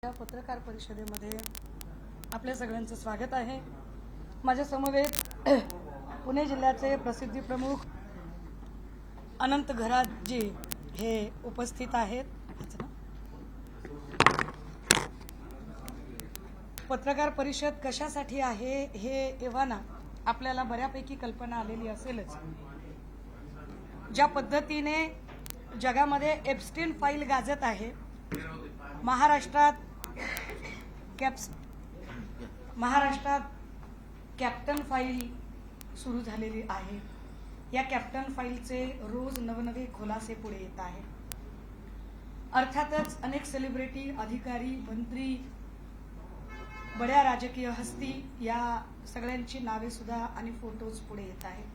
आजच्या पत्रकार परिषदेमध्ये आपल्या सगळ्यांचं स्वागत आहे। माझ्या समवेत पुणे जिल्ह्याचे प्रसिद्धी प्रमुख अनंत घराजी हे उपस्थित आहेत। पत्रकार परिषद कशासाठी आहे हे एव्हाना आपल्याला बऱ्यापैकी कल्पना आलेली असेलच। ज्या पद्धतीने जगामध्ये एप्स्टीन फाईल गाजत आहे, महाराष्ट्रात कॅप्टन फाईल सुरू झालेली आहे। या कॅप्टन फाईलचे रोज नवनवे खुलासे पुढे येत आहेत। अर्थातच अनेक सेलिब्रिटी, अधिकारी, मंत्री, बड्या राजकीय हस्ती या सगळ्यांची नावे सुद्धा आणि फोटोज पुढे येत आहेत।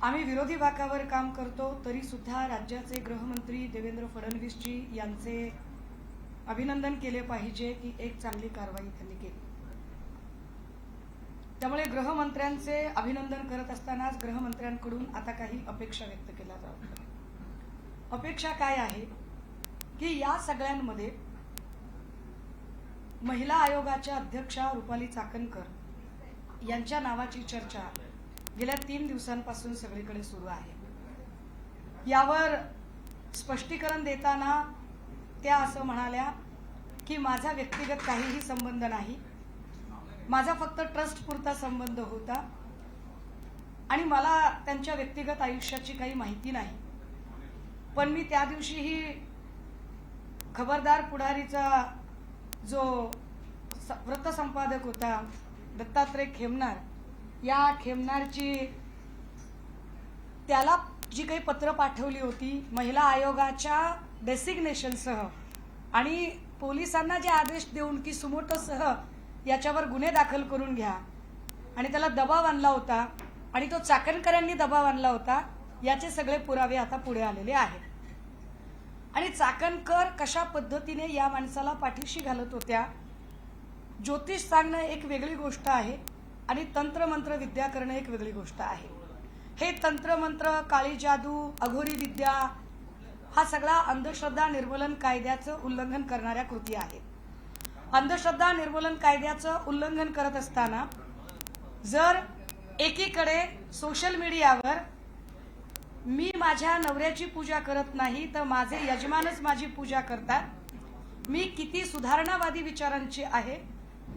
आम्ही विरोधी बाकावर काम करतो तरी सुद्धा राज्याचे गृहमंत्री देवेंद्र फडणवीसजी यांचे अभिनंदन केले पाहिजे की एक चांगली कारवाई त्यांनी केली। त्यामुळे गृहमंत्र्यांचे अभिनंदन करत असतानाच गृहमंत्र्यांकडून आता काही अपेक्षा व्यक्त केल्या जातात। अपेक्षा काय आहे की या सगळ्यांमध्ये महिला आयोगाच्या अध्यक्षा रुपाली चाकणकर यांच्या नावाची चर्चा गेल्या 3 दिवसांपासून सगळीकडे सुरू आहे। यावर स्पष्टीकरण देताना त्या असं म्हणाल्या की माझा व्यक्तिगत काहीही संबंध नाही, माझा फक्त ट्रस्ट पुरता संबंध होता आणि मला त्यांच्या व्यक्तिगत आयुष्याची काही माहिती नाही। पण मी त्या दिवशीही खबरदार पुढारीचा जो वृत्तसंपादक होता दत्तात्रय खेमनार, या खेमनारची त्याला जी काही पत्र पाठवली होती महिला आयोगाच्या डेसिग्नेशनसह आणि पोलिसांना जे आदेश देऊन की सुमोटोसह याच्यावर गुन्हे दाखल करून घ्या आणि त्याला दबाव आणला होता आणि तो चाकणकरांनी दबाव आणला होता, याचे सगळे पुरावे आता पुढे आलेले आहेत। आणि चाकणकर कशा पद्धतीने या माणसाला पाठीशी घालत होत्या, ज्योतिष सांगणं एक वेगळी गोष्ट आहे आणि तंत्रमंत्र विद्या करणं एक वेगळी गोष्ट आहे। हे तंत्रमंत्र, काळी जादू, अघोरी विद्या हा सगळा अंधश्रद्धा निर्मूलन कायद्याचं उल्लंघन करणाऱ्या कृती आहेत। अंधश्रद्धा निर्मूलन कायद्याचं उल्लंघन करत असताना जर एकीकडे सोशल मीडियावर मी माझ्या नवऱ्याची पूजा करत नाही तर माझे यजमानच माझी पूजा करतात, मी किती सुधारणावादी विचारांची आहे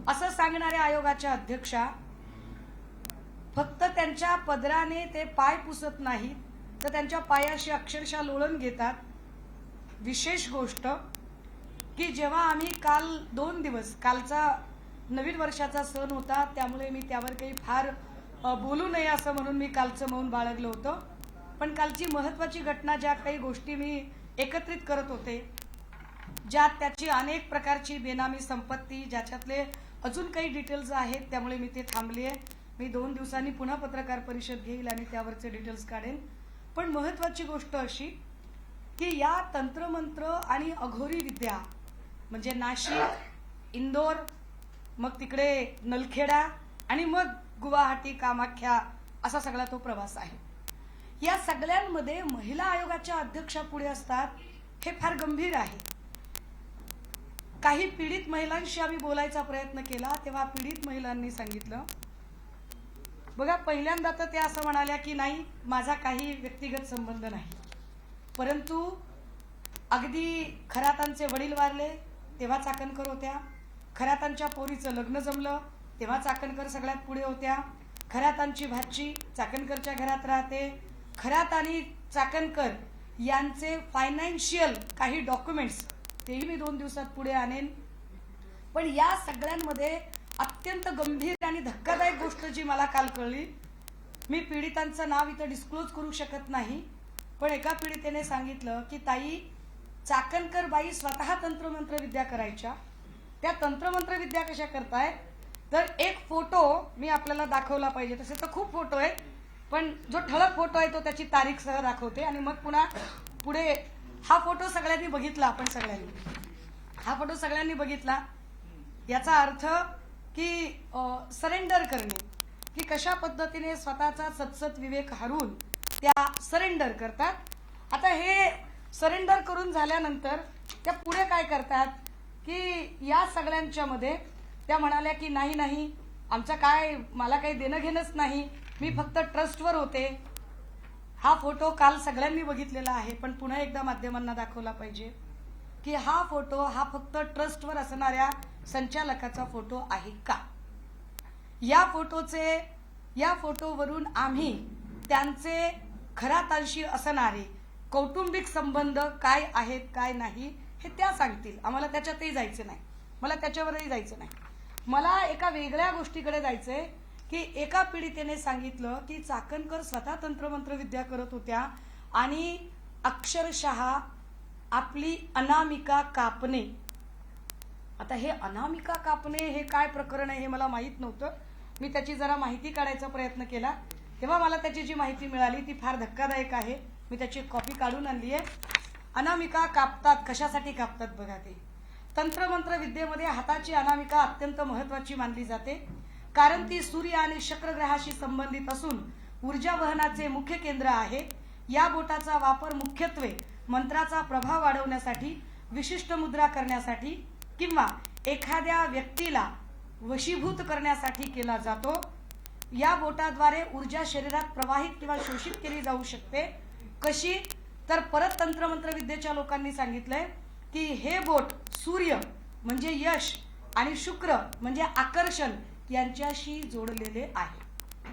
असं सांगणाऱ्या आयोगाच्या अध्यक्षा फक्त त्यांच्या पदराने ते पाय पुसत नाहीत तर त्यांच्या पायाशी अक्षरशः लोळण घेतात। विशेष गोष्ट की जेव्हा आम्ही काल 2 दिवस, कालचा नवीन वर्षाचा सण होता त्यामुळे मी त्यावर काही फार बोलू नये असं म्हणून मी कालचं मौन बाळगलं होतं, पण कालची महत्त्वाची घटना, ज्या काही गोष्टी मी एकत्रित करत होते, ज्यात त्याची अनेक प्रकारची बेनामी संपत्ती, ज्याच्यातले अजून काही डिटेल्स आहेत, त्यामुळे मी ते थांबलीये। मी 2 दिवसांनी पुन्हा पत्रकार परिषद घेईल आणि त्यावरचे डिटेल्स काढेन। पण महत्त्वाची गोष्ट अशी की या तंत्रमंत्र आणि अघोरी विद्या म्हणजे नाशिक, इंदोर, मग तिकडे नलखेडा आणि मग गुवाहाटी, कामाख्या असा सगळा तो प्रवास आहे। या सगळ्यांमध्ये महिला आयोगाच्या अध्यक्षा पुढे असतात हे फार गंभीर आहे। काही पीडित महिलांशी आम्ही बोलायचा प्रयत्न केला तेव्हा पीडित महिलांनी सांगितलं, बघा पहिल्यांदा तर त्या असं म्हणाल्या की नाही माझा काही व्यक्तिगत संबंध नाही, परंतु अगदी खरातांचे वडील वारले तेव्हा चाकणकर होत्या, खरातांच्या पोरीचं लग्न जमलं तेव्हा चाकणकर सगळ्यात पुढे होत्या, खरातांची भाची चाकणकरच्या घरात राहते, खरात आणि चाकणकर यांचे फायनान्शियल काही डॉक्युमेंट्स तेही मी 2 दिवसात पुढे आणेन। पण या सगळ्यांमध्ये अत्यंत गंभीर आणि धक्कादायक गोष्ट जी मला काल कळली, मी पीडितांचं नाव इथं डिस्क्लोज करू शकत नाही, पण एका पीडितेने सांगितलं की ताई चाकणकर बाई स्वतः तंत्रमंत्र विद्या करायच्या, त्या तंत्रमंत्र विद्या कशा करतायत तर एक फोटो मी आपल्याला दाखवला पाहिजे, तसे तर खूप फोटो आहेत पण जो ठळक फोटो आहे तो त्याची तारीख सह दाखवते आणि मग पुन्हा पुढे हा फोटो सगळ्यांनी बघितला, आपण हा फोटो सगळ्यांनी बघितला, याचा अर्थ की सरेंडर करणे, की कशा पद्धतीने स्वतःचा सत्सत विवेक हरवून त्या सरेंडर करतात। आता हे सरेंडर करून झाल्यानंतर त्या पुढे काय करतात की या सगळ्यांच्या मध्ये त्या म्हणाल्या की नाही नाही आमचं काय, मला काही देणं घेणंच नाही, मी फक्त ट्रस्टवर होते. हा फोटो काल सगळ्यांनी बघितलेला आहे, पण पुन्हा एकदा माध्यमांना दाखवला पाहिजे की हा फोटो हा फक्त ट्रस्टवर असणाऱ्या संचालकाचा फोटो आहे का. या फोटोवरून आम्ही त्यांचे खऱ्यातांशी असणारे कौटुंबिक संबंध काय आहेत काय नाही हे त्या सांगतील. आम्हाला त्याच्यातही जायचं नाही, मला त्याच्यावरही जायचं नाही. मला एका वेगळ्या गोष्टीकडे जायचंय की एका पीडितेने सांगितलं की चाकणकर स्वतः तंत्रमंत्र विद्या करत होत्या आणि अक्षरशः आपली अनामिका कापणे. आता हे अनामिका कापणे हे काय प्रकरण आहे हे मला माहीत नव्हतं. मी त्याची जरा माहिती काढायचा प्रयत्न केला तेव्हा मला त्याची जी माहिती मिळाली ती फार धक्कादायक आहे. मी त्याची कॉपी काढून आणली आहे. अनामिका कापतात, कशासाठी कापतात बघा. ते तंत्रमंत्र विद्येमध्ये हाताची अनामिका अत्यंत महत्वाची मानली जाते, कारण ती सूर्य आणि शुक्र ग्रहाशी संबंधित असून ऊर्जा वहनाचे मुख्य केंद्र आहे. या बोटाचा वापर मुख्यत्वे मंत्राचा प्रभाव वाढवण्यासाठी, विशिष्ट मुद्रा करण्यासाठी किंवा एखाद्या व्यक्तीला वशीभूत करण्यासाठी केला जातो. या बोटाद्वारे ऊर्जा शरीरात प्रवाहित किंवा शोषित केली जाऊ शकते. कशी तर परत तंत्रमंत्र विद्येच्या लोकांनी सांगितलंय की हे बोट सूर्य म्हणजे यश आणि शुक्र म्हणजे आकर्षण यांच्याशी जोडलेले आहे,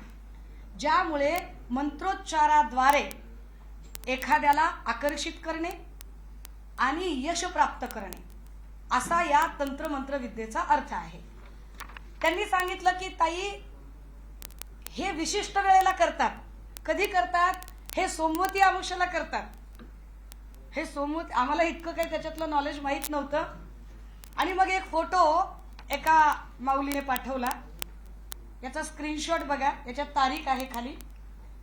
ज्यामुळे मंत्रोच्चाराद्वारे एखाद्याला आकर्षित करणे आणि यश प्राप्त करणे असा या तंत्रमंत्र विद्येचा अर्थ आहे. त्यांनी सांगितलं की ताई हे विशिष्ट वेळेला करतात. कधी करतात? हे सोमवती अमावस्येला करतात. हे सोमवती, आम्हाला इतकं काही त्याच्यातलं नॉलेज माहीत नव्हतं. आणि मग एक फोटो एका माऊलीने पाठवला, याचा स्क्रीनशॉट बघा, याच्यात तारीख आहे खाली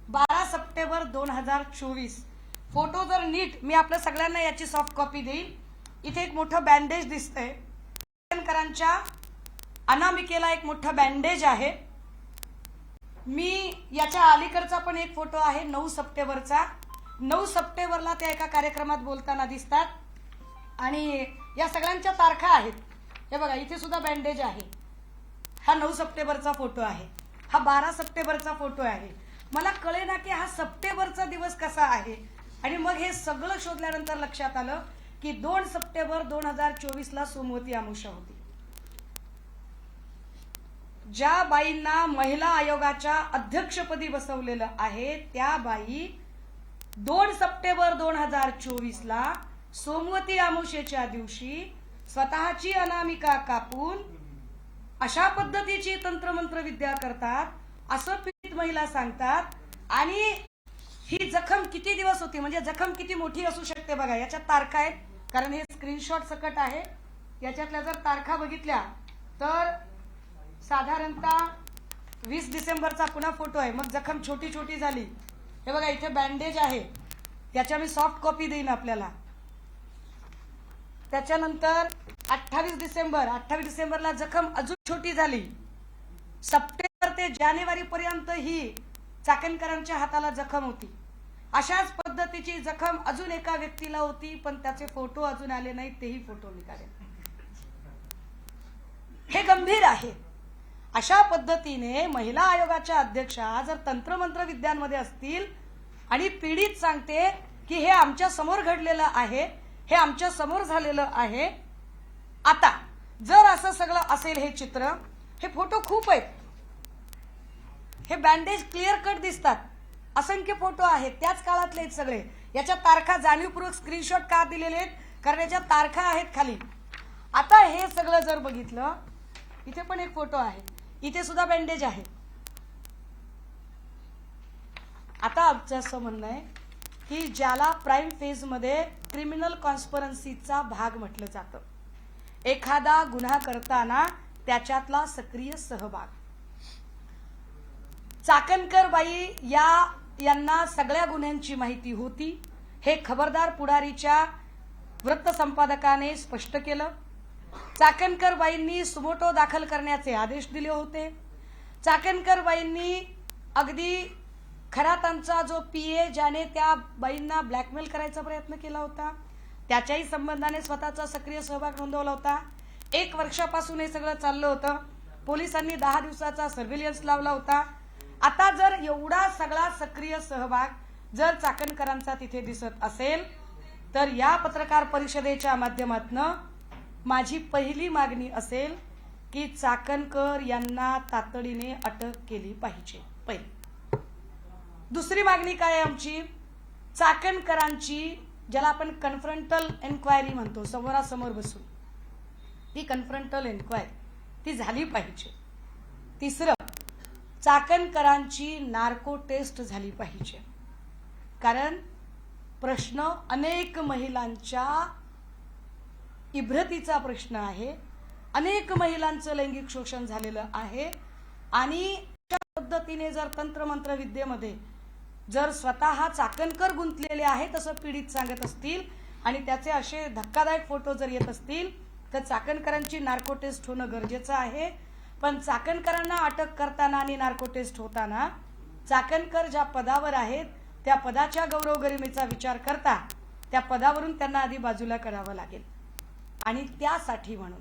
12 सप्टेंबर 2024. फोटो जर नीट, मी आपल्या सगळ्यांना याची सॉफ्ट कॉपी देईल. इथे एक मोठं बँडेज दिसतंय, चाकणकरांच्या अनामिकेला एक मोठं बँडेज आहे. मी याच्या अलीकडचा पण एक फोटो आहे 9 सप्टेंबरचा. 9 सप्टेंबरला त्या एका कार्यक्रमात बोलताना दिसतात आणि या सगळ्यांच्या तारखा आहेत. हे बघा इथे सुद्धा बँडेज आहे. हा 9 सप्टेंबरचा फोटो आहे, हा 12 सप्टेंबरचा फोटो आहे. मला कळेना की हा सप्टेंबरचा दिवस कसा आहे. आणि मग हे सगळं शोधल्यानंतर लक्षात आलं की 2 सप्टेंबर 2024ला सोमवती अमावस्या होती. ज्या बाईंना महिला आयोगाच्या अध्यक्षपदी बसवलेलं आहे त्या बाई 2 सप्टेंबर 2024ला सोमवती अमावस्येच्या दिवशी स्वतःची अनामिका कापून अशा पद्धतीची तंत्रमंत्र विद्या करतात असं पीडित महिला सांगतात. आणि ही जखम किती दिवस होती, म्हणजे जखम किती मोठी असू शकते बघा. याच्यात तारखा आहेत, कारण हे स्क्रीनशॉट सकट आहे. याच्यातल्या जर तारखा बघितल्या तर साधारणतः 20 डिसेंबरचा पुन्हा फोटो आहे. मग जखम छोटी छोटी झाली. हे बघा इथे बँडेज आहे, याच्या मी सॉफ्ट कॉपी देईन आपल्याला. त्याच्यानंतर 28 डिसेंबरला जखम अजून छोटी झाली. सप्टेंबर ते जानेवारी पर्यंत ही चाकणकरांच्या हाताला जखम होती. अशाच पद्धतीची जखम अजून एका व्यक्तीला होती, पण त्याचे फोटो अजून आले नाहीत, तेही फोटो निघाले. हे गंभीर आहे. अशा पद्धतीने महिला आयोगाच्या अध्यक्षा जर तंत्रमंत्र विद्यांमध्ये असतील आणि पीडित सांगते की हे आमच्या समोर घडलेलं आहे, हे आमच्या समोर झालेलं आहे. आता जर असं सगळं असेल, हे चित्र, हे फोटो खूप आहेत, हे बँडेज क्लिअर कट दिसतात, असंख्य फोटो आहेत, त्याच काळातले आहेत सगळे. याच्या तारखा जाणीवपूर्वक स्क्रीनशॉट का दिलेले आहेत, कारण याच्या तारखा आहेत खाली. आता हे सगळं जर बघितलं, इथे पण एक फोटो आहे, इथे सुद्धा बँडेज आहे. आता आमचं असं म्हणणं आहे की ज्याला प्राईम फेज मध्ये क्रिमिनल कॉन्स्पिरन्सीचा भाग म्हटलं जातं, एखादा गुन्हा करताना त्याच्यातला सक्रिय सहभाग. चाकणकर बाई यांना सगळ्या गुन्ह्यांची माहिती होती. हे खबरदार पुढारीच्या वृत्त संपादकाने स्पष्ट केलं. चाकणकर बाईंनी सुमोटो दाखल करण्याचे आदेश दिले होते. चाकणकर बाईंनी अगदी खरातांचा जो पीए ज्याने त्या बाईंना ब्लॅकमेल करायचा प्रयत्न केला होता त्याच्याही संबंधाने स्वतःचा सक्रिय सहभाग नोंदवला होता. 1 वर्षापासून हे सगळं चाललं होतं. पोलिसांनी 10 दिवसाचा सर्व्हेलन्स लावला होता. आता जर एवढा सगळा सक्रिय सहभाग जर चाकणकरांचा तिथे दिसत असेल तर या पत्रकार परिषदेच्या माध्यमातून माझी पहिली मागणी असेल की चाकणकर यांना तातडीने अटक केली पाहिजे. पहिली. दुसरी मागणी काय आहे आमची? चाकणकरांची ज्याला आपण कन्फ्रंटल एन्क्वायरी म्हणतो, समोरासमोर बसून, ती कन्फ्रंटल एन्क्वायरी ती झाली पाहिजे. तिसरं, चाकणकरांची नार्को टेस्ट झाली पाहिजे. कारण प्रश्न अनेक महिलांच्या इब्रतीचा प्रश्न आहे. अनेक महिलांचं लैंगिक शोषण झालेलं आहे आणि त्या पद्धतीने जर तंत्रमंत्र विद्येमध्ये जर स्वतः चाकणकर गुंतलेले आहेत असं पीडित सांगत असतील आणि त्याचे असे धक्कादायक फोटो जर येत असतील तर चाकणकरांची नार्को टेस्ट होणं गरजेचं आहे. पण चाकणकरांना अटक करताना आणि नार्को टेस्ट होताना चाकणकर ज्या पदावर आहेत त्या पदाच्या गौरव गरिमेचा विचार करता त्या पदावरून त्यांना आधी बाजूला करावं लागेल. आणि त्यासाठी म्हणून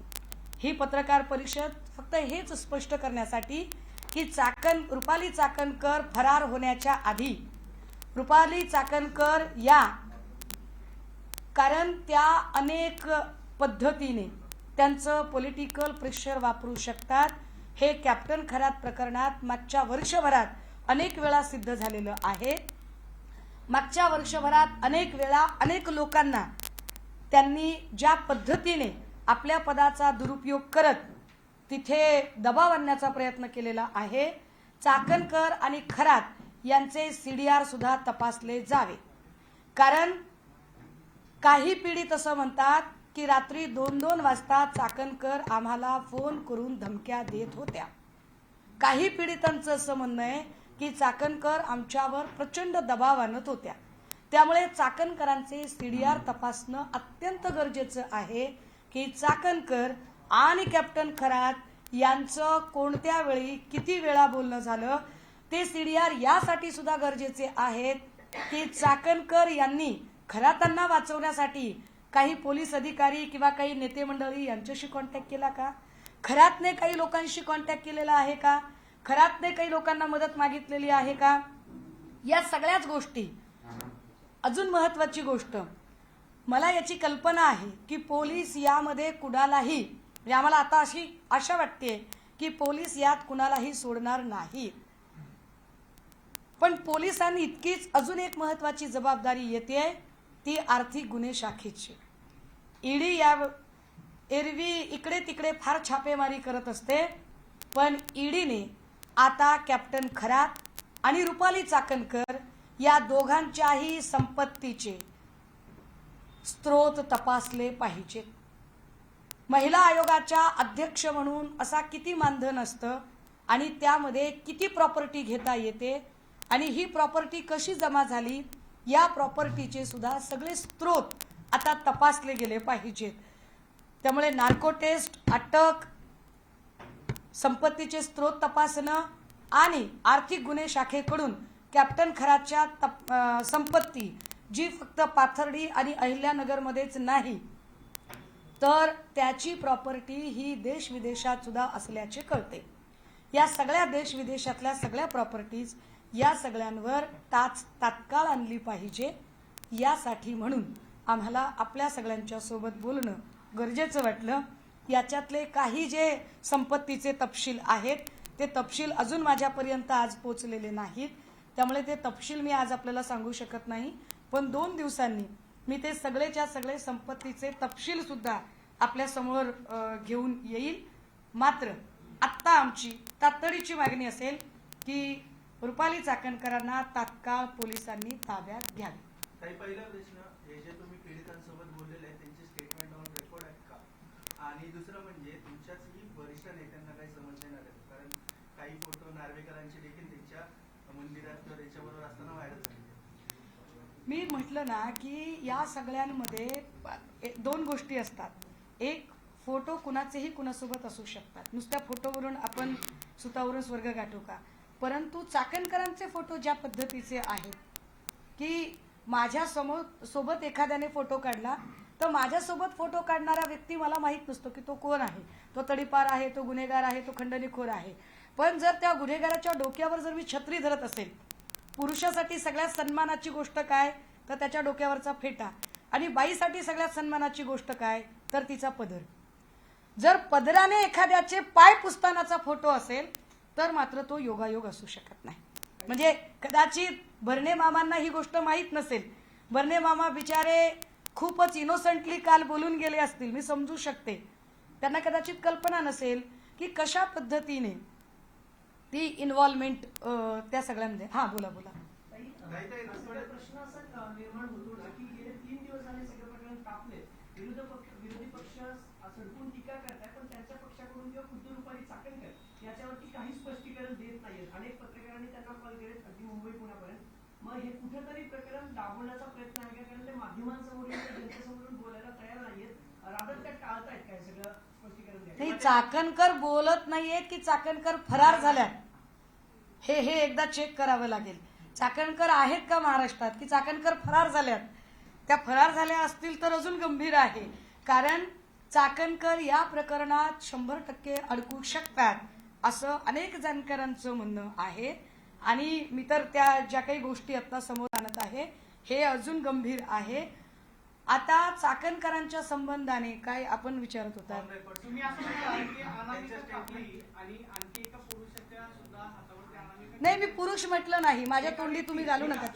ही पत्रकार परिषद फक्त हेच स्पष्ट करण्यासाठी की रुपाली चाकणकर फरार होण्याच्या आधी रुपाली चाकणकर या, कारण त्या अनेक पद्धतीने त्यांचं पॉलिटिकल प्रेशर वापरू शकतात. हे कॅप्टन खरात प्रकरणात मागच्या वर्षभरात अनेक वेळा सिद्ध झालेलं आहे. मागच्या वर्षभरात अनेक वेळा अनेक लोकांना त्यांनी ज्या पद्धतीने आपल्या पदाचा दुरुपयोग करत तिथे दबाव आणण्याचा प्रयत्न केलेला आहे. चाकणकर आणि खरात यांचे CDR सुद्धा तपासले जावे. कारण काही पीडित असं म्हणतात की रात्री 2-2 वाजता चाकणकर आम्हाला फोन करून धमक्या देत होत्या. काही पीडितांचं असं म्हणणं आहे की चाकणकर आमच्यावर प्रचंड दबाव आणत होत्या. त्यामुळे चाकणकरांचे CDR तपासणं अत्यंत गरजेचं आहे की चाकणकर आणि कॅप्टन खरात यांचं कोणत्या वेळी किती वेळा बोलणं झालं. ते CDR यासाठी सुद्धा गरजेचे आहेत की चाकणकर यांनी खरातांना वाचवण्यासाठी काही पोलीस अधिकारी किंवा काही नेते मंडळी यांच्याशी कॉन्टॅक्ट केला का? खरातने काही लोकांशी कॉन्टॅक्ट केलेला आहे का? खरातने काही लोकांना मदत मागितलेली आहे का? या सगळ्याच गोष्टी. अजून महत्वाची गोष्ट, मला याची कल्पना आहे की पोलीस यामध्ये कुणालाही, म्हणजे आम्हाला आता अशी आशा वाटते की पोलीस यात कुणालाही सोडणार नाही. पण पोलिसांनी इतकीच अजून एक महत्वाची जबाबदारी येते, ती आर्थिक गुन्हे शाखेची. ईडी या एरवी इकडे तिकडे फार छापेमारी करत असते, पण ईडीने आता कॅप्टन खरात आणि रुपाली चाकणकर या दोघांच्याही संपत्तीचे स्रोत तपासले पाहिजेत. महिला आयोगाच्या अध्यक्ष म्हणून असा किती मानधन असतं आणि त्यामध्ये किती प्रॉपर्टी घेता येते आणि ही प्रॉपर्टी कशी जमा झाली, या प्रॉपर्टीचे सुद्धा सगळे स्रोत आता तपासले गेले पाहिजेत. त्यामुळे नार्को टेस्ट, अटक, संपत्तीचे स्रोत तपासणं आणि आर्थिक गुन्हे शाखेकडून कॅप्टन खरातच्या संपत्ती जी फक्त पाथर्डी आणि अहिल्यानगरमध्येच नाही तर त्याची प्रॉपर्टी ही देश विदेशात सुद्धा असल्याचे कळते. या सगळ्या देश विदेशातल्या सगळ्या प्रॉपर्टीज या सगळ्यांवर तात्काळ आणली पाहिजे. यासाठी म्हणून आम्हाला आपल्या सगळ्यांच्या सोबत बोलणं गरजेचं वाटलं. याच्यातले काही जे संपत्तीचे तपशील आहेत ते तपशील अजून माझ्यापर्यंत आज पोहोचलेले नाहीत, त्यामुळे ते तपशील मी आज आपल्याला सांगू शकत नाही. पण 2 दिवसांनी मी ते सगळेच्या सगळे संपत्तीचे तपशील सुद्धा आपल्या समोर घेऊन येईल. मात्र आत्ता आमची तातडीची मागणी असेल की रुपाली चाकणकरांना तात्काळ पोलिसांनी ताब्यात घ्यावे. काही पहिला प्रश्न, हे जे तुम्ही पीडितांसोबत बोललेले आहे त्यांचे स्टेटमेंट ऑन रेकॉर्ड आहेत का? आणि दुसरं म्हणजे तुमच्याचही वरिष्ठ नेत्यांना काही समज येणार आहे? कारण काही फोटो नार्वेकरांचे देखील त्यांच्या मंदिरात किंवा त्याच्याबरोबर असताना व्हायरल झाले. मी म्हटलं ना की या सगळ्यांमध्ये 2 गोष्टी असतात. एक, फोटो कुणाचेही कुणासोबत असू शकतात. नुसत्या फोटोवरून आपण सुतावरून स्वर्ग गाठू का? परंतु चाकणकरांचे फोटो ज्या पद्धतीचे आहेत की माझ्या सोबत एखाद्याने फोटो काढला तर माझ्यासोबत फोटो काढणारा व्यक्ती मला माहीत नसतो की तो कोण आहे, तो तडीपार आहे, तो गुन्हेगार आहे, तो खंडणीखोर आहे. पण जर त्या गुन्हेगाराच्या डोक्यावर जर मी छत्री धरत असेल, पुरुषासाठी सगळ्यात सन्मानाची गोष्ट काय तर त्याच्या डोक्यावरचा फेटा, आणि बाईसाठी सगळ्यात सन्मानाची गोष्ट काय तर तिचा पदर. जर पदराने एखाद्याचे पाय पुसतानाचा फोटो असेल तर मात्र तो योगायोग असू शकत नाही. म्हणजे कदाचित भरणे मामांना ही गोष्ट माहीत नसेल. भरणे मामा बिचारे खूपच इनोसंटली काल बोलून गेले असतील, मी समजू शकते. त्यांना कदाचित कल्पना नसेल की कशा पद्धतीने ती इन्व्हॉल्वमेंट त्या सगळ्यांमध्ये. हा बोला बोला. प्रश्न असा निर्माण होतो ना की गेले 3 दिवस झाले सगळे प्रकरण तापले, विरोधी पक्ष सडकून टीका करताय, पण त्यांच्या पक्षाकडून किंवा खुद्दरूपारी चाकणकर याच्यावरती काही स्पष्टीकरण देत नाहीयेत. अनेक पत्रकारांनी त्यांना कॉल केले, अगदी मुंबई पुण्यापर्यंत. मग हे कुठेतरी प्रकरण दाबवण्याचा प्रयत्न आहे का? कारण ते माध्यमांसमोर जनतेसमोरून बोलायला तयार नाहीयेत, रादर त्या टाळतायत काय सगळं स्पष्टीकरण द्यायचं. नाही, चाकणकर बोलत नाहीयेत की चाकणकर फरार झाल्यात हे एकदा चेक करावं लागेल. चाकणकर आहेत का महाराष्ट्रात की चाकणकर फरार झाल्यात? त्या फरार झाल्या असतील तर अजून गंभीर आहे, कारण चाकणकर या प्रकरणात 100% अडकू शकतात असं अनेक जाणकारांचं म्हणणं आहे. आणि मी तर त्या ज्या काही गोष्टी आता समोर आणत आहे हे अजून गंभीर आहे. आता चाकणकरांच्या संबंधाने काय आपण विचारत होता? तुम्ही असं म्हटलं की अनामिका कापली आणि आणखी एका पुरुषाच्या सुद्धा हातावरती अनामिका. नाही, मी पुरुष म्हटलं नाही, माझ्या तोंडी तुम्ही घालू नका.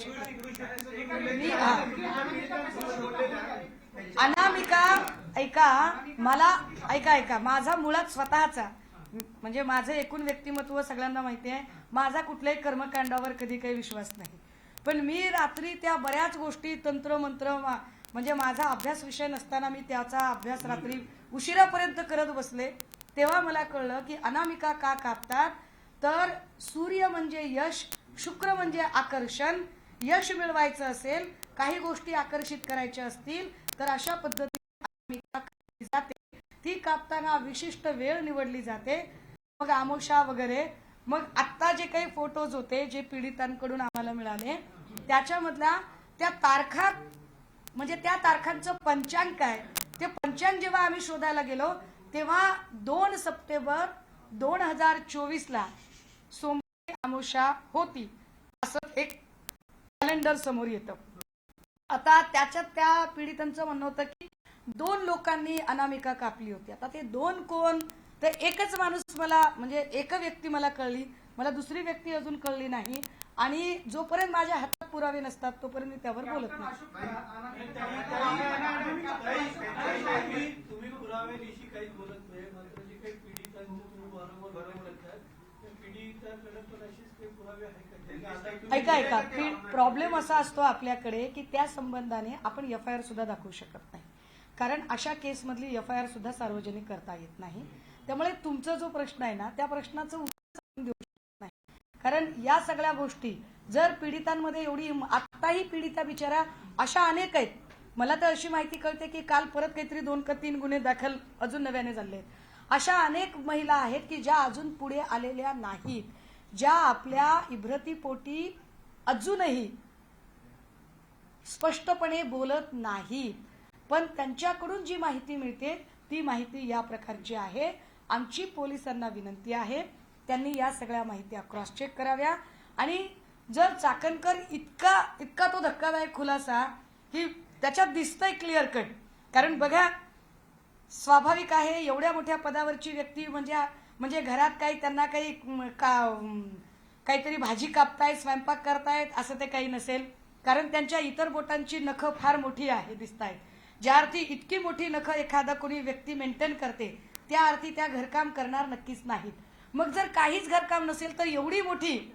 मी अनामिका ऐका, माझा मुळात स्वतःचा म्हणजे माझं एकूण व्यक्तिमत्व सगळ्यांना माहिती आहे. माझा कुठल्याही कर्मकांडावर कधी काही विश्वास नाही. पण मी रात्री त्या बऱ्याच गोष्टी तंत्रमंत्र म्हणजे माझा अभ्यास विषय नसताना मी त्याचा अभ्यास रात्री उशिरापर्यंत करत बसले. तेव्हा मला कळलं की अनामिका का कापतात तर सूर्य म्हणजे यश, शुक्र म्हणजे आकर्षण. यश मिळवायचं असेल, काही गोष्टी आकर्षित करायच्या असतील तर अशा पद्धतीने अनामिका कापली जाते. ती कापताना विशिष्ट वेळ निवडली जाते, मग आमोशा वगैरे. मग आत्ता जे काही फोटोज होते जे पीडितांकडून आम्हाला मिळाले त्याच्यामधला त्या तारखा म्हणजे त्या तारखांचं पंचांग काय, ते पंचांग जेव्हा आम्ही शोधायला गेलो तेव्हा 2 सप्टेंबर 2024ला सोमवारी अमावस्या होती असं एक कॅलेंडर समोर येतं. आता त्याच्यात त्या पीडितांचं म्हणणं होतं की 2 लोकांनी अनामिका कापली होती. आता ते 2 कोण तर एकच माणूस मला म्हणजे एक व्यक्ती मला कळली, मला दुसरी व्यक्ती अजून कळली नाही. आणि जोपर्यंत माझ्या हातात पुरावे नसतात तोपर्यंत मी त्यावर बोलत नाही. तुम्ही पुराव्याविषयी काहीच बोलत नाही, मात्र जे काही पीडितांचं तुम्ही वारंवार बोलतात त्या पीडितांकडे पण अशीच काही पुरावे आहेत का? ऐका, प्रॉब्लेम असा असतो आपल्याकडे की त्या संबंधाने आपण FIR सुद्धा दाखवू शकत नाही, कारण अशा केसमधली FIR सुद्धा सार्वजनिक करता येत नाही. त्यामुळे तुमचा जो प्रश्न आहे ना त्या प्रश्नाचं उत्तर देऊ शकत नाही, कारण या सगळ्या गोष्टी जर पीडितांमध्ये एवढी आत्ताही पीडिता बिचारा अशा अनेक आहेत. मला तर अशी माहिती कळते की काल परत काहीतरी 2 का 3 गुन्हे दाखल अजून नव्याने झाले. अशा अनेक महिला आहेत की ज्या अजून पुढे आलेल्या नाहीत, ज्या आपल्या इब्रतीपोटी अजूनही स्पष्टपणे बोलत नाहीत, पण त्यांच्याकडून जी माहिती मिळते ती माहिती या प्रकारची आहे. आमची पोलिसांना विनंती आहे त्यांनी या सगळ्या माहिती क्रॉस चेक कराव्या. आणि जर चाकणकर इतका तो धक्कादायक खुलासा की त्याच्यात दिसतंय क्लिअर कट, कारण बघा स्वाभाविक आहे एवढ्या मोठ्या पदावरची व्यक्ती म्हणजे घरात काही त्यांना काही काहीतरी भाजी कापतायत, स्वयंपाक करतायत असं ते काही नसेल, कारण त्यांच्या इतर बोटांची नखं फार मोठी आहे दिसतायत. ज्या अर्थी इतकी मोठी नखं एखादा कोणी व्यक्ती मेंटेन करते त्या अर्थी त्या घरकाम करणार नक्कीच नाहीत. मग जर काहीच घरकाम नसेल तर एवढी मोठी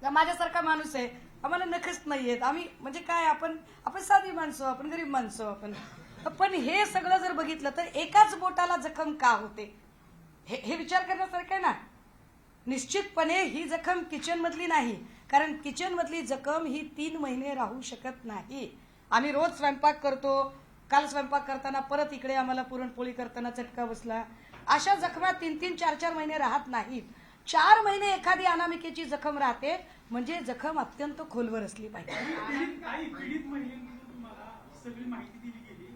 माझ्यासारखा माणूस आहे, आम्हाला नखच नाहीयेत, आम्ही म्हणजे काय आपण साधी माणसं, आपण गरीब माणसं पण हे सगळं जर बघितलं तर एकाच बोटाला जखम का होते हे विचार करण्यासारखं आहे ना. निश्चितपणे ही जखम किचन मधली नाही, कारण किचन मधली जखम ही 3 महिने राहू शकत नाही. आम्ही रोज स्वयंपाक करतो, काल स्वयंपाक करताना परत इकडे आम्हाला पुरणपोळी करताना चटका बसला. अशा जखमा 3-3, 4-4 महिने राहत नाहीत. 4 महिने एखादी अनामिकेची जखम राहते म्हणजे जखम अत्यंत खोलवर असली पाहिजे. काही पीडित महिलांनी तुम्हाला सगळी माहिती दिली गेली,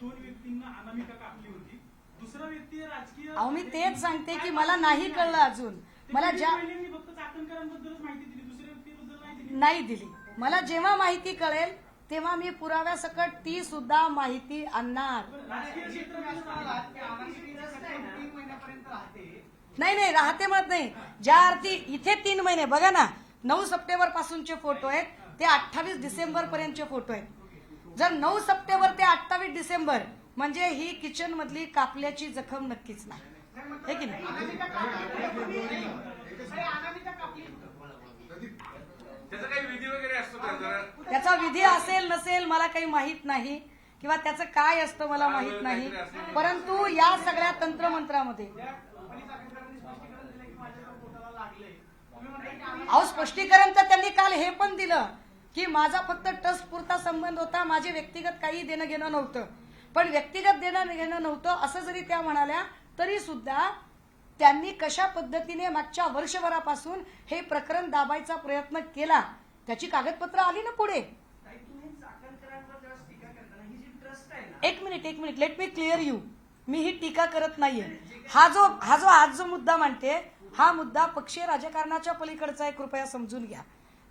2 व्यक्तींना अनामिका कापली होती. दुसरा व्यक्ती राजकीय. अहो मी तेच सांगते की मला नाही कळलं अजून. मला ज्या महिलांनी फक्त चाकणकरांबद्दलच माहिती दिली, दुसऱ्या व्यक्तीबद्दल नाही दिली. मला जेव्हा माहिती कळेल तेव्हा मी पुराव्यासकट ती सुद्धा माहिती आणणार. राजकीय क्षेत्रामध्ये नाही नाही राहते म्हणत नाही. ज्या अर्थी इथे 3 महिने बघा ना, 9 सप्टेंबर पासूनचे फोटो आहेत ते 28 डिसेंबर पर्यंतचे फोटो आहेत. जर 9 सप्टेंबर ते 28 डिसेंबर म्हणजे ही किचन मधली कापल्याची जखम नक्कीच नाही, हे की नाही. त्याचा काही विधी वगैरे असतो का जरा? त्याचा विधी असेल नसेल मला काही माहित नाही, किंवा त्याचं काय असतं मला माहित नाही. परंतु या सगळ्या तंत्रमंत्रामध्ये अहो स्पष्टीकरण तर त्यांनी काल हे पण दिलं की माझा फक्त ट्रस्ट पुरता संबंध होता, माझे व्यक्तिगत काही देणं घेणं नव्हतं. पण व्यक्तिगत देणं घेणं नव्हतं असं जरी त्या म्हणाल्या तरी सुद्धा त्यांनी कशा पद्धतीने मागच्या वर्षभरापासून हे प्रकरण दाबायचा प्रयत्न केला त्याची कागदपत्र आली ना पुढे. एक minute let me clear you. मी ही टीका करत नाहीये. हा जो आज जो मुद्दा मांडते हा मुद्दा पक्षीय राजकारणाच्या पलीकडचा आहे, कृपया समजून घ्या.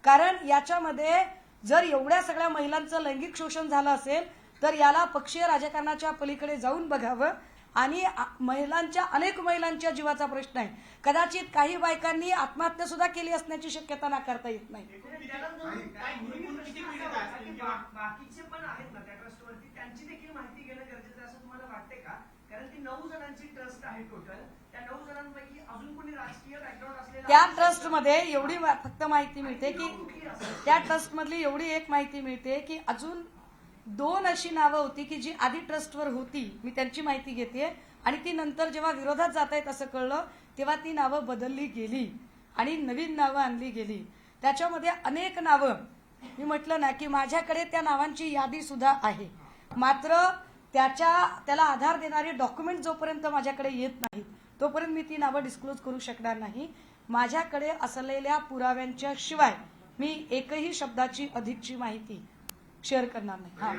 कारण याच्यामध्ये जर एवढ्या सगळ्या महिलांचं लैंगिक शोषण झालं असेल तर याला पक्षीय राजकारणाच्या पलीकडे जाऊन बघावं. आणि अनेक महिलांच्या जीवाचा प्रश्न आहे. कदाचित काही बायकांनी आत्महत्या सुद्धा केली असण्याची शक्यता नाकारता येत नाही. बाकीचे पण आहेत ना त्या ट्रस्टवरती, त्यांची देखील माहिती घेणं गरजेचं आहे असं तुम्हाला वाटते का? कारण ती 9 जणांची ट्रस्ट आहे टोटल. त्या 9 जणांपैकी अजून कोणी राजकीय बॅकग्राऊंड असलेला त्या ट्रस्टमध्ये एवढी फक्त माहिती मिळते की त्या ट्रस्टमधली एवढी एक माहिती मिळते की अजून 2 अशी नावं होती की जी आधी ट्रस्टवर होती. मी त्यांची माहिती घेते आणि ती नंतर जेव्हा विरोधात जात आहेत असं कळलं तेव्हा ती नावं बदलली गेली आणि नवीन नावं आणली गेली. त्याच्यामध्ये अनेक नावं, मी म्हटलं ना की माझ्याकडे त्या नावांची यादी सुद्धा आहे. मात्र त्याला आधार देणारे डॉक्युमेंट जोपर्यंत माझ्याकडे येत नाही तोपर्यंत मी ती नावं डिस्क्लोज करू शकणार नाही. माझ्याकडे असलेल्या पुराव्यांच्या शिवाय मी एकही शब्दाची अधिकची माहिती शेअर करणार नाही.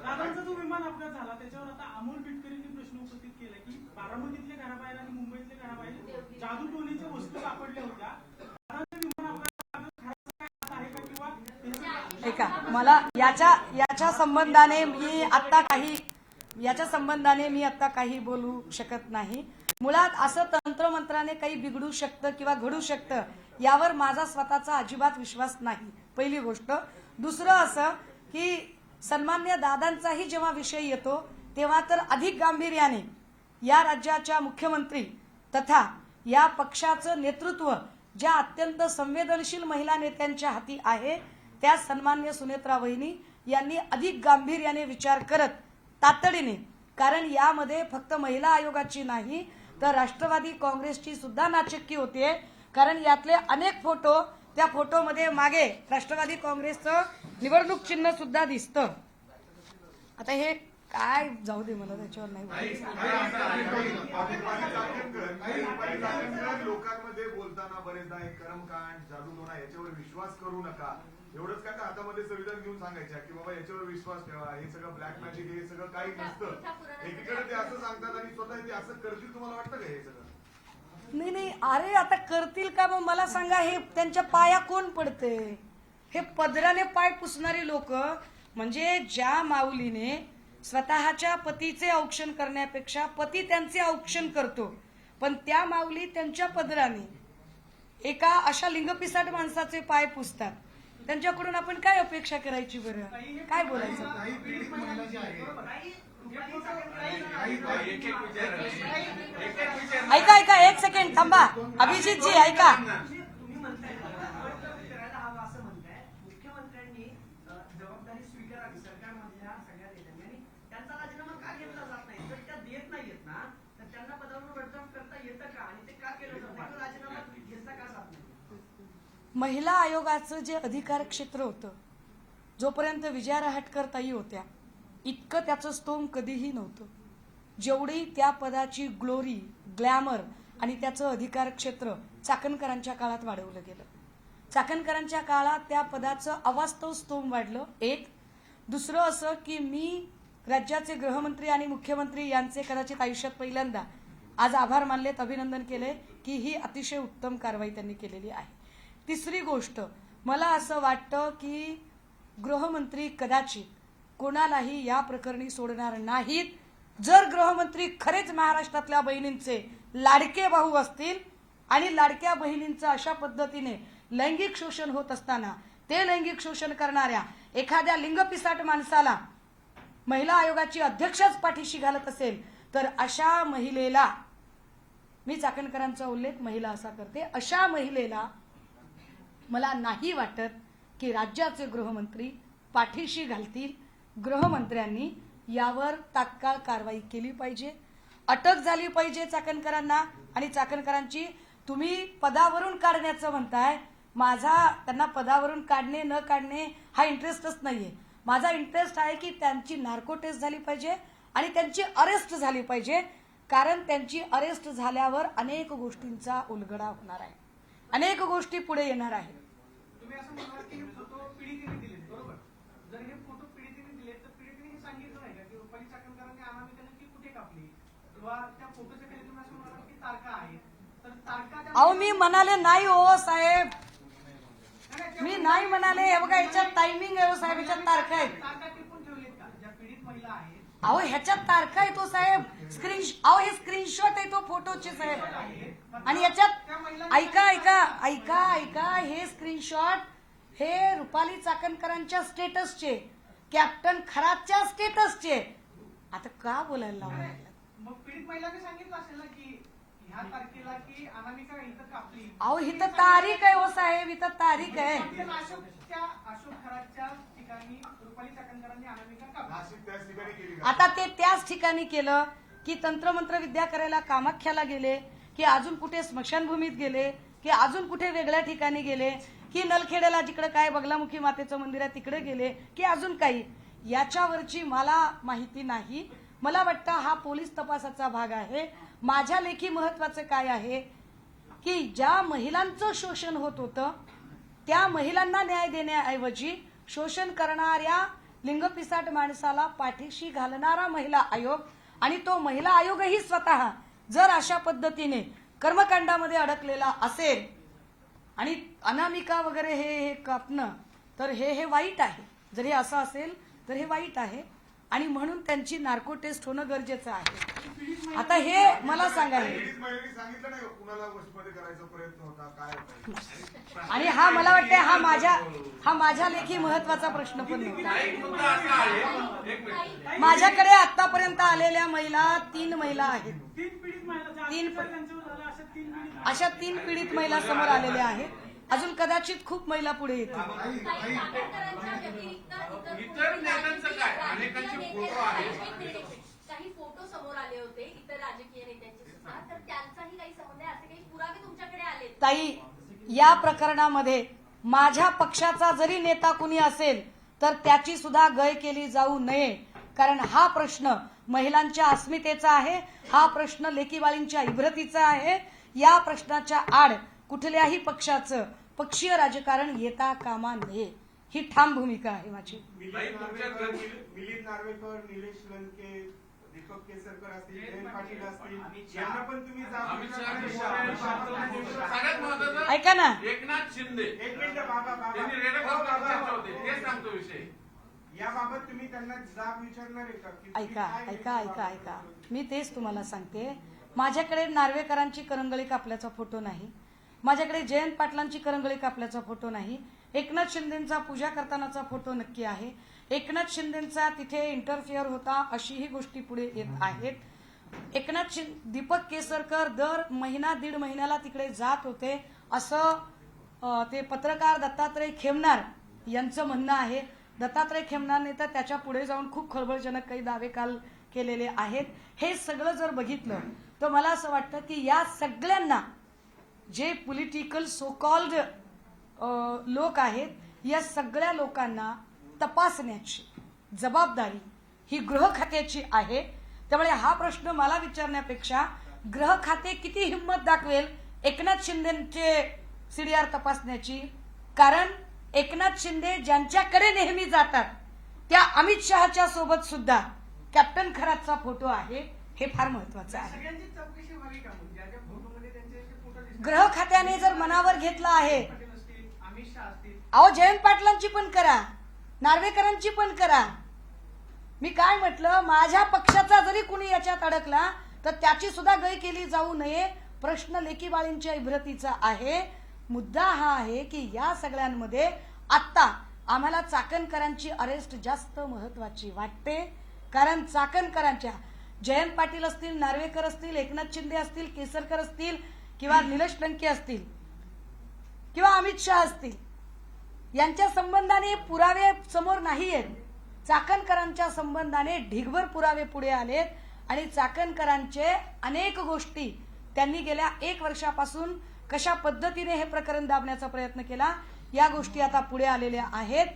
दादांचा जो विमान अपघात झाला त्याच्यावर आता अमोल बिटकरींनी प्रश्न उपस्थित केला की बारामतीतल्या घराबाहेर आणि मुंबईतल्या घराबाहेर जादू टोणीच्या वस्तू सापडल्या होत्या. विमान अपघात आहे का किंवा ऐका, मला याच्या संबंधाने मी आता काही बोलू शकत नाही. मुळात असं तंत्रमंत्राने काही बिघडू शकतं किंवा घडू शकतं यावर माझा स्वतःचा अजिबात विश्वास नाही, पहिली गोष्ट. दुसरं असं की सन्मान्य दादांचाही जेव्हा विषय येतो तेव्हा तर अधिक गांभीर्याने या राज्याच्या मुख्यमंत्री तथा या पक्षाचं नेतृत्व ज्या अत्यंत संवेदनशील महिला नेत्यांच्या हाती आहे त्या सन्मान्य सुनेत्रा वहिनी यांनी अधिक गांभीर्याने विचार करत तातडीने, कारण यामध्ये फक्त महिला आयोगाची नाही तर राष्ट्रवादी काँग्रेसची सुद्धा नाचक्की होते. कारण यातले अनेक फोटो, त्या फोटोमध्ये मागे राष्ट्रवादी काँग्रेसचं निवडणूक चिन्ह सुद्धा दिसतं. आता हे काय जाऊ दे, मला त्याच्यावर नाही बोलायचं. लोकांमध्ये बोलताना बरेचदा एक कर्मकांड, जादूटोणा याच्यावर विश्वास करू नका एवढंच काय हातामध्ये संविधान घेऊन सांगायच्या की बाबा याच्यावर विश्वास ठेवा, हे सगळं ब्लॅक मॅजिक, हे सगळं काही नसतं. एकीकडे ते असं सांगतात आणि स्वतः ते असं करतील. तुम्हाला वाटतं का हे सगळं? नाही अरे आता करतील का? मग मला सांगा, हे त्यांच्या पाया कोण पडते? हे पदराने पाय पुसणारी लोक. म्हणजे ज्या माऊलीने स्वतःच्या पतीचे औक्षण करण्यापेक्षा पती त्यांचे औक्षण करतो, पण त्या माऊली त्यांच्या पदराने एका अशा लिंगपिसाट माणसाचे पाय पुसतात. त्यांच्याकडून आपण काय अपेक्षा करायची? बरं काय बोलायचं? ऐका एक सेकंड थांबा. अभिजित जी ऐका, तुम्ही म्हणताय करायला हवं असं म्हणताय. मुख्यमंत्र्यांनी जबाबदारी स्वीकारावी सरकारमधल्या सगळ्या नेत्यांनी आणि त्यांचा राजीनामा का घेतला जात नाही? जर त्या देत नाहीयेत ना तर त्यांना पदावरून बडतर्फ करता येतं का? आणि ते का केलं जात नाही? राजीनामा घेतला का जात नाही? महिला आयोगाचं जे अधिकार क्षेत्र होतं, जोपर्यंत विजया रहाटकर ताई होत्या इतकं त्याचं स्तोम कधीही नव्हतं. जेवढी त्या पदाची ग्लोरी, ग्लॅमर आणि त्याचं अधिकार क्षेत्र चाकणकरांच्या काळात वाढवलं गेलं. चाकणकरांच्या काळात त्या पदाचं अवास्तव स्तोम वाढलं. एक. दुसरं असं की मी राज्याचे गृहमंत्री आणि मुख्यमंत्री यांचे कदाचित आयुष्यात पहिल्यांदा आज आभार मानलेत, अभिनंदन केले की ही अतिशय उत्तम कारवाई त्यांनी केलेली आहे. तिसरी गोष्ट, मला असं वाटतं की गृहमंत्री कदाचित कोणालाही या प्रकरणी सोडणार नाहीत. जर गृहमंत्री खरेच महाराष्ट्रातल्या बहिणींचे लाडके भाऊ असतील आणि लाडक्या बहिणींचं अशा पद्धतीने लैंगिक शोषण होत असताना ते लैंगिक शोषण करणाऱ्या एखाद्या लिंगपिसाट माणसाला महिला आयोगाची अध्यक्षच पाठीशी घालत असेल तर अशा महिलेला, मी चाकणकरांचा उल्लेख महिला असा करते, अशा महिलेला मला नाही वाटत की राज्याचे गृहमंत्री पाठीशी घालतील. गृहमंत्र्यांनी यावर तात्काळ कारवाई केली पाहिजे, अटक झाली पाहिजे चाकणकरांना. आणि चाकणकरांची तुम्ही पदावरून काढण्याचं म्हणताय, माझा त्यांना पदावरून काढणे न काढणे हा इंटरेस्टच नाहीये. माझा इंटरेस्ट आहे की त्यांची नार्को टेस्ट झाली पाहिजे आणि त्यांची अरेस्ट झाली पाहिजे, कारण त्यांची अरेस्ट झाल्यावर अनेक गोष्टींचा उलगडा होणार आहे, अनेक गोष्टी पुढे येणार आहेत. तुम्ही असं म्हणाल की हे फोटो पीडितेने दिले, बरोबर? जर हे फोटो पीडितेने दिले तर पीडितेने हे सांगितलं नाही का की रुपाली चाकणकरांनी अनामिका नक्की कुठे कापली, किंवा त्या फोटोच्या खाली तुम्ही असं म्हणाल की तारखा आहे, तर तारखा त्या- अहो मी म्हणाले नाही हो साहेब, मी नाही म्हणाले. हे बघा याच्यात टायमिंग आहे हो साहेब, याच्यात तारखा आहेत. तारखा टिपून ठेवलेत का ज्या पीडित महिला आहेत? अहो ह्याच्यात तारखा आहे तो साहेब, अहो हे स्क्रीनशॉट आहे तो फोटोचे साहेब. आणि याच्यात ऐका ऐका ऐका ऐका हे स्क्रीनशॉट हे रुपाली चाकणकरांच्या स्टेटसचे, कॅप्टन खरातच्या स्टेटसचे. आता का बोलायला लावलं? मग पीडित महिलाने सांगितलं असेल ना की ह्या तारखेला की अनामिका इथं कापली. अहो इथं तारीख आहे हो साहेब, इथं तारीख आहे. अशोक खरातच्या ठिकाणी रुपाली चाकणकरांनी अनामिका कापली. नाशिक त्याच ठिकाणी केली का? आता ते त्याच ठिकाणी केलं की तंत्रमंत्र विद्या करायला कामाख्याला गेले, की अजून कुठे स्मशानभूमीत गेले, की अजून कुठे वेगळ्या ठिकाणी गेले, की नलखेड्याला जिकडे काय बगलामुखी मातेचं मंदिर आहे तिकडे गेले, की अजून काही, याच्यावरची मला माहिती नाही. मला वाटतं हा पोलीस तपासाचा भाग आहे. माझ्या लेखी महत्वाचं काय आहे की ज्या महिलांचं शोषण होत होतं त्या महिलांना न्याय देण्याऐवजी शोषण करणाऱ्या लिंगपिसाट माणसाला पाठीशी घालणारा महिला आयोग, आणि तो महिला आयोगही स्वतः जर अशा पद्धतीने कर्मकांडामध्ये अडकलेला असेल आणि अनामिका वगैरे हे कापणं, तर हे वाईट आहे. जर हे असं असेल तर हे वाईट आहे आणि म्हणून त्यांची नार्को टेस्ट होणं गरजेचं आहे. आता हे मला सांगा, पीडित महिलेने सांगितलं नाही का कुणाला वशमध्ये करायचा प्रयत्न होता, काय होता? आणि हा मला वाटतं हा माझ्या लेखी महत्वाचा प्रश्न पण नव्हता. एक मुद्दा असा आहे, एक मिनिट. माझ्याकडे आतापर्यंत आलेल्या महिला 3 महिला आहेत. तीन पीडित महिला ज्या तीन अत्याचार त्यांच्यावर झाला अशा 3 पीडित महिला समोर आलेल्या आहेत. अजून कदाचित खूप महिला पुढे येतील. इतर नेत्यांचं काय? अनेकांचे फोटो आहेत. काही फोटो समोर आले होते इतर राजकीय नेत्यांचे सुद्धा, तर त्यांचाही काही संबंध आहे, असे काही पुरावे तुमच्याकडे आले? ताई, या प्रकरणामध्ये माझ्या पक्षाचा जरी नेता कुणी असेल तर त्याची सुद्धा गय केली जाऊ नये, कारण हा प्रश्न महिलांच्या अस्मितेचा आहे, हा प्रश्न लेकीबाळींच्या इब्रतीचा आहे. या प्रश्नाच्या आड कुठल्याही पक्षाचं पक्षीय राजकारण येता कामा नये, ही ठाम भूमिका आहे माझी. मिलिंद नार्वेकर, निलेश लंके, दीपक केसरकर असतील, जयंत पाटील असतील, यांना पण तुम्ही अमित सगळ्यात महत्वाचं ऐका ना, एकनाथ शिंदे एक मिनिट बाबा त्यांनी रेड चर्चा होते, ते सांगतो विषय. याबाबत तुम्ही त्यांना जाब विचारणार आहे का की तुम्ही ऐका काय ऐका ऐका ऐका मी तेच तुम्हाला सांगते. माझ्याकडे नार्वेकरांची करंगळी कापल्याचा फोटो नाही, माझ्याकडे जयंत पाटलांची करंगळी कापल्याचा फोटो नाही. एकनाथ शिंदेचा पूजा करतानाचा फोटो नक्की आहे. एकनाथ शिंदेचा तिथे इंटरफिअर होता अशीही गोष्टी पुढे येत आहेत. दीपक केसरकर दर महिना 1.5 महिन्याला तिकडे जात होते असं ते पत्रकार दत्तात्रय खेमनार यांचं म्हणणं आहे. दत्तात्रय खेमनारने तर त्याच्या पुढे जाऊन खूप खळबळजनक काही दावे काल केलेले आहेत. हे सगळं जर बघितलं तर मला असं वाटतं की या सगळ्यांना, जे पॉलिटिकल सो कॉल्ड लोक आहेत, या सगळ्या लोकांना तपासण्याची जबाबदारी ही गृह खात्याची आहे. त्यामुळे हा प्रश्न मला विचारण्यापेक्षा गृह खाते किती हिंमत दाखवेल एकनाथ शिंदेचे सीडीआर तपासण्याची, कारण एकनाथ शिंदे ज्यांच्याकडे नेहमी जातात त्या अमित शहाच्या सोबत सुद्धा कॅप्टन खरातचा फोटो आहे, हे फार महत्वाचं आहे. सगळ्यांची चौकशी व्हावी का मग? ज्या ज्या फोटोमध्ये त्यांचे असे फोटो दिसतात. गृह खात्याने जर मनावर घेतलं आहे, पाटील असतील, अमित शहा असतील. अहो जयंत पाटलांची पण करा, नार्वेकरांची पण करा. मी काय म्हटलं, माझ्या पक्षाचा जरी कुणी याच्यात अडकला तर त्याची सुद्धा गय केली जाऊ नये. प्रश्न लेकी बाळींच्या इब्रतीचा आहे. मुद्दा हा आहे की या सगळ्यांमध्ये आता आम्हाला चाकणकरांची अरेस्ट जास्त महत्वाची वाटते. कारण चाकणकरांच्या जयंत पाटील असतील, नार्वेकर असतील, एकनाथ शिंदे असतील, केसरकर असतील किंवा निलेश लंके असतील किंवा अमित शहा असतील, यांच्या संबंधाने पुरावे समोर नाही आहेत. चाकणकरांच्या संबंधाने ढिगभर पुरावे पुढे आलेत आणि चाकणकरांचे अनेक गोष्टी त्यांनी गेल्या 1 वर्षापासून कशा पद्धतीने हे प्रकरण दाबण्याचा प्रयत्न केला, या गोष्टी आता पुढे आलेल्या आहेत.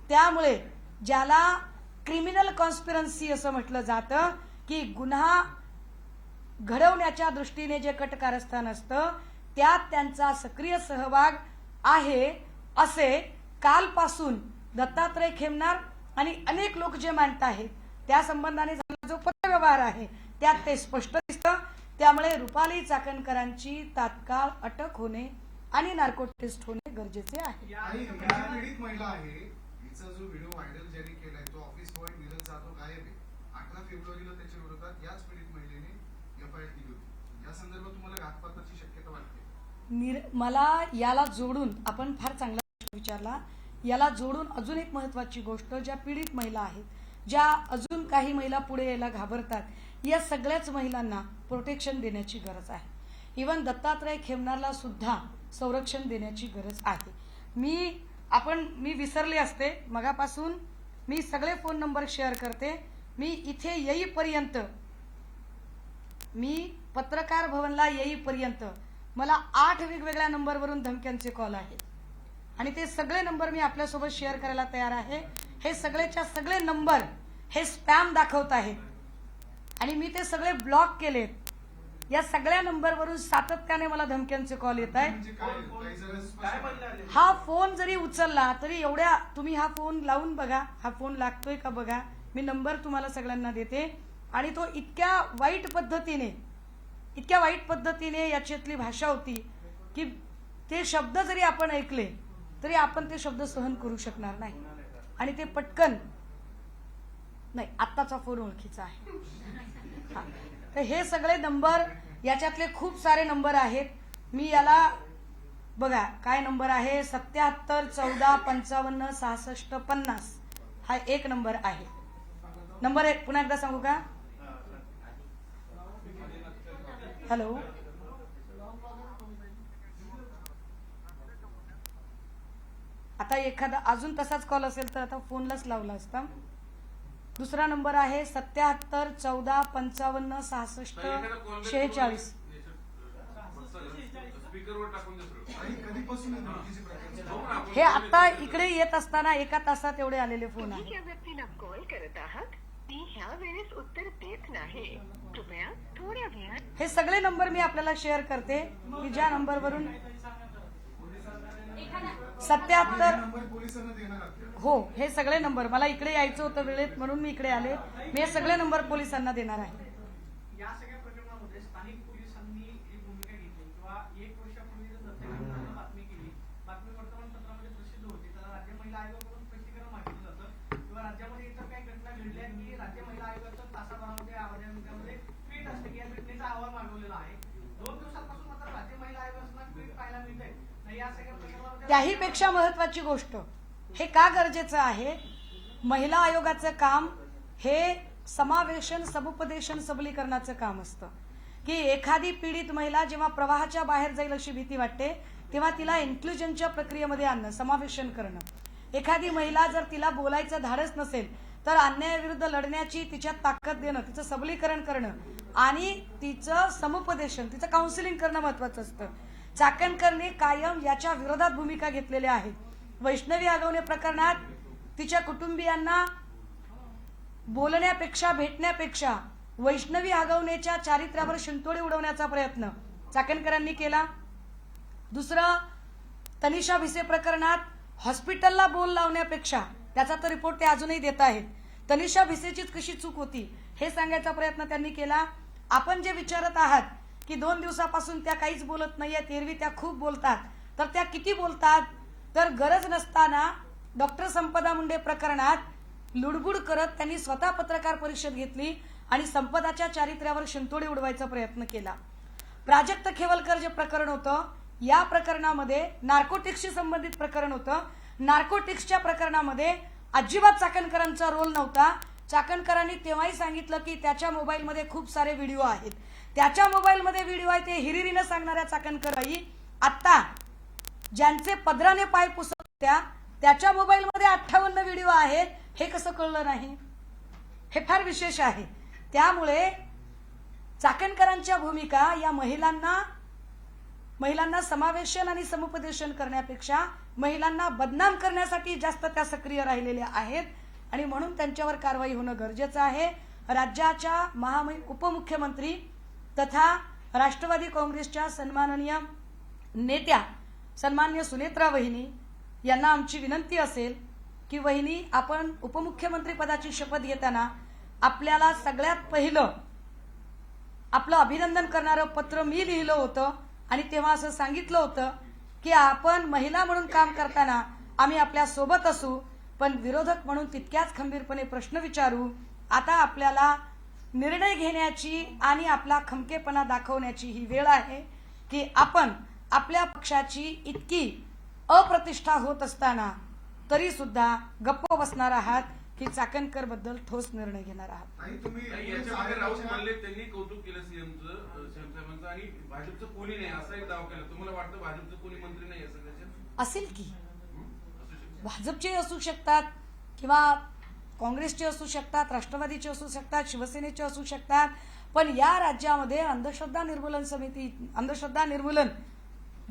त्यामुळे ज्याला क्रिमिनल कॉन्स्पिरन्सी असं म्हटलं जातं की गुन्हा घडवण्याच्या दृष्टीने जे कटकारस्थान असतं त्यात त्यांचा सक्रिय सहभाग आहे, असे कालपासून दत्तात्रय खेमनार आणि अनेक लोक जे मांडत आहेत त्या संबंधाने झालेला जो पत्रव्यवहार आहे त्यात ते स्पष्ट दिसतं. त्यामुळे रुपाली चाकणकरांची तात्काळ अटक होणे आणि नार्को टेस्ट होणे गरजेचे आहे. आणि ही पीडित महिला आहे, हिचा जो व्हिडिओ व्हायरल ज्यांनी केलाय तो ऑफिस बॉय नीरज जाधव गायब आहे. 18 फेब्रुवारीला त्याच्या विरोधात याच पीडित महिलेने एफआयआर दिली होती. या संदर्भात तुम्हाला घातपाताची शक्यता वाटते? मला याला जोडून, आपण फार चांगला प्रश्न विचारला, याला जोडून अजून एक महत्वाची गोष्ट, ज्या पीडित महिला आहेत, ज्या अजून काही महिला पुढे यायला घाबरतात, या सगळ्याच महिलांना प्रोटेक्शन देण्याची गरज आहे. इव्हन दत्तात्रय खेमनारला सुद्धा संरक्षण देण्याची गरज आहे. मी विसरले असते मगापासून, मी सगळे फोन नंबर शेअर करते. मी इथे येईपर्यंत, मी पत्रकार भवनला येईपर्यंत मला 8 वेगवेगळ्या नंबरवरून धमक्यांचे कॉल आहेत आणि ते सगळे नंबर मी आपल्यासोबत शेअर करायला तयार आहे. हे सगळेच्या सगळे नंबर हे स्पॅम दाखवत आहेत आणि मी ते सगळे ब्लॉक केलेत. या सगळ्या नंबरवरून सातत्याने मला धमक्यांचे कॉल येत आहेत. म्हणजे काय म्हणले आले? हा फोन जरी उचलला तरी एवढ्या, तुम्ही हा फोन लावून बघा, हा फोन लागतोय का बघा, मी नंबर तुम्हाला सगळ्यांना देते. आणि तो इतक्या वाईट पद्धतीने याच्यातली भाषा होती की ते शब्द जरी आपण ऐकले तरी आपण ते शब्द सहन करू शकणार नाही. आणि ते पटकन नाही, आत्ताचा फोन ओळखीचा आहे. हा. तर हे सगळे नंबर, याच्यातले खूप सारे नंबर आहेत. मी याला बघा काय नंबर आहे, 77 14 55 66 50 हा एक नंबर आहे. नंबर 1 पुन्हा एकदा सांगू का? हॅलो, आता एखादा अजून तसाच कॉल असेल तर आता फोनलाच लावला असता. दुसरा नंबर आहे 77 14 55 66 46. हे आता इकडे येत असताना 1 तासात एवढे आलेले फोन आहेत. ज्या व्यक्तीला कॉल करत आहात ती ह्या वेळेस उत्तर देत नाही. कृपया थोड्या वेळात. हे सगळे नंबर मी आपल्याला शेअर करते की ज्या नंबरवरून 77 नंबर पोलिसांना देणार आहात? हो, हे सगळे नंबर, मला इकडे यायचं होतं वेळेत म्हणून मी इकडे आले. मी हे सगळे नंबर पोलिसांना देणार आहे. या सगळ्या प्रकरणामध्ये स्थानिक पोलिसांनी एक भूमिका घेतली किंवा 1 वर्षापूर्वी जर दत्तगिरीनं बातमी केली, बातमी वर्तमानपत्रामध्ये प्रसिद्ध होती, त्याला राज्य महिला आयोगाकडून स्पष्टीकरण मागितलं जातं किंवा राज्यामध्ये इतर काही घटना घडल्या की राज्य महिला आयोगाचं तासाभरामध्ये आवाजामध्ये ट्विट असते की या घटनेचा अहवाल मागवलेला आहे. 2 दिवसांपासून मात्र राज्य महिला आयोगाचं ट्विट पाहायला मिळतंय. या सगळ्या प्रकरणामध्ये त्याहीपेक्षा महत्वाची गोष्ट, हे का गरजेचं आहे, महिला आयोगाचं काम हे समावेशन, समुपदेशन, सबलीकरणाचं काम असतं. की एखादी पीडित महिला जेव्हा प्रवाहाच्या बाहेर जाईल अशी भीती वाटते तेव्हा तिला इन्क्लुजनच्या प्रक्रियेमध्ये आणणं, समावेशन करणं. एखादी महिला जर तिला बोलायचं धाडस नसेल तर अन्यायाविरुद्ध लढण्याची तिच्यात ताकद देणं, तिचं सबलीकरण करणं आणि तिचं समुपदेशन, तिचं काउन्सिलिंग करणं महत्वाचं असतं. चाकणकरने कायम याच्या विरोधात भूमिका घेतलेल्या आहेत. वैष्णवी आगवणे प्रकरणात तिच्या कुटुंबियांना बोलण्यापेक्षा, भेटण्यापेक्षा वैष्णवी आगवणेच्या चारित्र्यावर शिंतोडे उडवण्याचा प्रयत्न चाकणकरांनी केला. दुसरं, तनिषा भिसे प्रकरणात हॉस्पिटलला बोल लावण्यापेक्षा त्याचा तर रिपोर्ट ते अजूनही देत आहेत. तनिषा भिसेचीच कशी चूक होती हे सांगायचा प्रयत्न त्यांनी केला. आपण जे विचारत आहात की 2 दिवसापासून त्या काहीच बोलत नाहीयेत, एरवी त्या खूप बोलतात, तर त्या किती बोलतात? तर गरज नसताना डॉक्टर संपदा मुंडे प्रकरणात लुडबुड करत त्यांनी स्वतः पत्रकार परिषद घेतली आणि संपदाच्या चारित्र्यावर शिंतोडे उडवायचा प्रयत्न केला. प्राजक्त खेवलकर जे प्रकरण होतं, या प्रकरणामध्ये नार्कोटिक्सशी संबंधित प्रकरण होतं. नार्कोटिक्सच्या प्रकरणामध्ये अजिबात चाकणकरांचा रोल नव्हता. चाकणकरांनी तेव्हाही सांगितलं की त्याच्या मोबाईलमध्ये खूप सारे व्हिडिओ आहेत. त्याच्या मोबाईलमध्ये व्हिडिओ आहे ते हिरिरीनं सांगणाऱ्या चाकणकरबाई आत्ता ज्यांचे पदराने पाय पुसत होत्या त्याच्या मोबाईलमध्ये 58 व्हिडिओ आहेत. हे कसं कळलं नाही? हे फार विशेष आहे. त्यामुळे चाकणकरांच्या भूमिका या महिलांना समावेशन आणि समुपदेशन करण्यापेक्षा महिलांना बदनाम करण्यासाठी जास्त त्या सक्रिय राहिलेल्या आहेत आणि म्हणून त्यांच्यावर कारवाई होणं गरजेचं आहे. राज्याच्या उपमुख्यमंत्री तथा राष्ट्रवादी काँग्रेसच्या सन्माननीय नेत्या सन्मान्य सुनेत्रा वहिनी यांना आमची विनंती असेल की वहिनी, आपण उपमुख्यमंत्री पदाची शपथ घेताना आपल्याला सगळ्यात पहिलं आपलं अभिनंदन करणारं पत्र मी लिहिलं होतं आणि तेव्हा असं सांगितलं होतं की आपण महिला म्हणून काम करताना आम्ही आपल्या सोबत असू, पण विरोधक म्हणून तितक्याच खंबीरपणे प्रश्न विचारू. आता आपल्याला निर्णय घेण्याची आणि आपला खमकेपणा दाखवण्याची ही वेळ आहे की आपण आपल्या पक्षाची इतकी अप्रतिष्ठा होत असताना तरी सुद्धा गप्प बसणार आहात की चाकणकर बद्दल ठोस निर्णय घेणार आहात. याच्या मागे राऊत म्हणले, त्यांनी कौतुक केलं सीएमचं साहेबांचं आणि भाजपचं कोणी नाही असा एक दावा केला. तुम्हाला वाटतं भाजपचं कोणी मंत्री नाही असं त्याच्यात? असेल की भाजपचे असू शकतात किंवा काँग्रेसचे असू शकतात, राष्ट्रवादीचे असू शकतात, शिवसेनेचे असू शकतात, पण या राज्यामध्ये अंधश्रद्धा निर्मूलन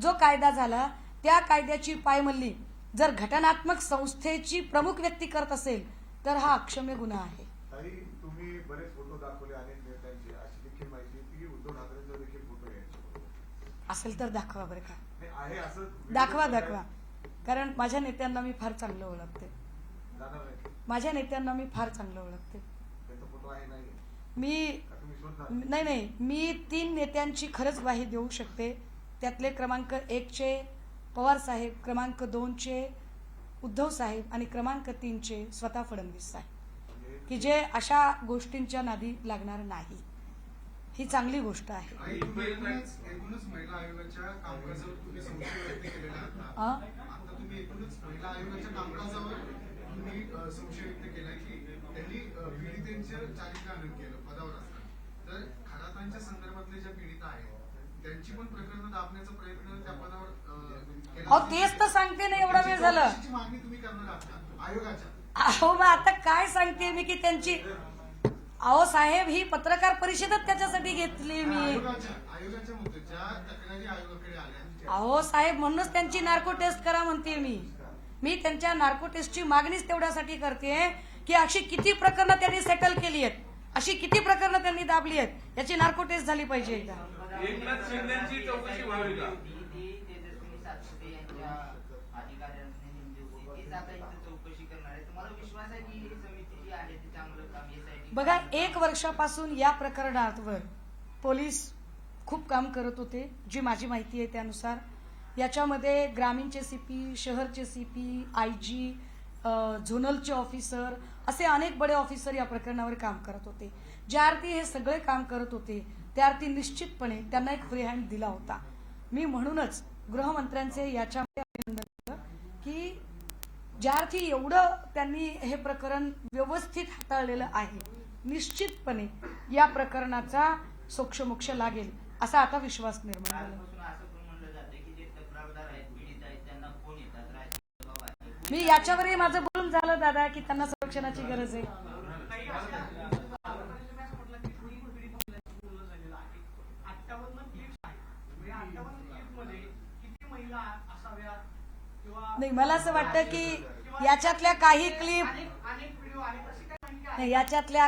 जो कायदा झाला त्या कायद्याची पायमल्ली जर घटनात्मक संस्थेची प्रमुख व्यक्ती करत असेल तर हा अक्षम्य गुन्हा आहे. ताई, तुम्ही बरेच फोटो दाखवले अनेक नेत्यांचे, अशी देखील माहिती होती की उद्धव ठाकरेंचा देखील फोटो यायचे असेल तर दाखवा बरं का. आहे असं दाखवा. कारण माझ्या नेत्यांना मी फार चांगलं ओळखते. जाणार नाही. माझ्या नेत्यांना मी फार चांगलं ओळखते. त्यांचा फोटो आहे नाही मी का तुम्ही शोधणार? नाही मी 3 नेत्यांची खरंच ग्वाही देऊ शकते. त्यातले क्रमांक 1 चे पवार साहेब, क्रमांक 2 चे उद्धव साहेब आणि क्रमांक 3 चे स्वतः फडणवीस साहेब, की जे अशा गोष्टींच्या नादी लागणार नाही. ही चांगली गोष्ट आहे. एकूणच महिला आयोगाच्या कामकाजावर तुम्ही संशय व्यक्त केलेला आता तुम्ही एकूणच महिला आयोगाच्या कामकाजावर तुम्ही संशय व्यक्त केला की त्यांनी पीडितांचं चारित्र्य केलं पदावर असताना. तर खरातांच्या संदर्भातले ज्या पीडिता आहेत त्यांची पण प्रकरणं दाबण्याचा प्रयत्न त्या पदावर अहो तेच तर सांगते ना, एवढा वेळ झालं. मागणी तुम्ही करणार आहात आयोगाच्या? अहो मग आता काय सांगते मी की त्यांची, अहो साहेब ही पत्रकार परिषदच त्याच्यासाठी घेतली मी. आयोगाच्या मुद्दे ज्या तक्रारी आयोगाकडे आल्या. अहो साहेब म्हणूनच त्यांची नार्को टेस्ट करा म्हणते मी त्यांच्या नार्को टेस्टची मागणीच तेवढ्यासाठी करते की अशी किती प्रकरणं त्यांनी सेटल केली आहेत, अशी किती प्रकरणं त्यांनी दाबली आहेत, याची नार्को टेस्ट झाली पाहिजे एकदा. एकनाथ शिंदेची चौकशी व्हावी का? बघा 1 वर्षापासून या प्रकरणावर पोलीस खूप काम करत होते, जी माझी माहिती आहे त्यानुसार. याच्यामध्ये ग्रामीणचे सीपी, शहरचे सीपी, आयजी, झोनलचे ऑफिसर असे अनेक बडे ऑफिसर या प्रकरणावर काम करत होते. ज्या अर्थी हे सगळे काम करत होते त्या अर्थी निश्चितपणे त्यांना एक फ्री हँड दिला होता. मी म्हणूनच गृहमंत्र्यांचे याच्यामध्ये अभिनंदन केलं की ज्या अर्थी एवढं त्यांनी हे प्रकरण व्यवस्थित हाताळलेलं आहे, निश्चितपणे या प्रकरणाचा सोक्षमोक्ष लागेल असा आता विश्वास निर्माण झाला. मी याच्यावरही माझं बोलून झालं दादा की त्यांना संरक्षणाची गरज आहे. नाही मला असं वाटतं की याच्यातल्या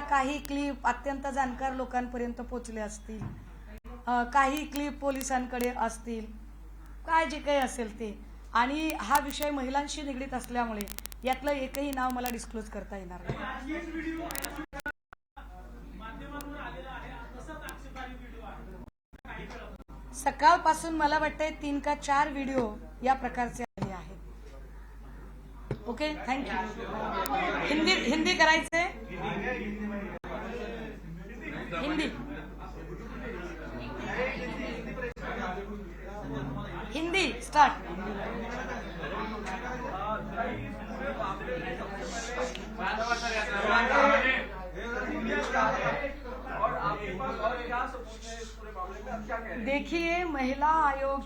काही क्लिप अत्यंत जाणकार लोकांपर्यंत पोहोचले असतील, काही क्लिप पोलिसांकडे असतील, काय जे काही असेल ते. आणि हा विषय महिलांशी निगडीत असल्यामुळे यातलं एकही नाव मला डिस्क्लोज करता येणार नाही. आणखी एक व्हिडिओ माध्यमांवर आलेला आहे, तसाच आक्षेपार्ह व्हिडिओ आहे, काही कळत सकाळपासून मला वाटते 3 का 4 व्हिडिओ या प्रकारचे आले आहेत. Okay, thank you. हिंदी करायचे? हिंदी स्टार्ट. देखिए, महिला आयोग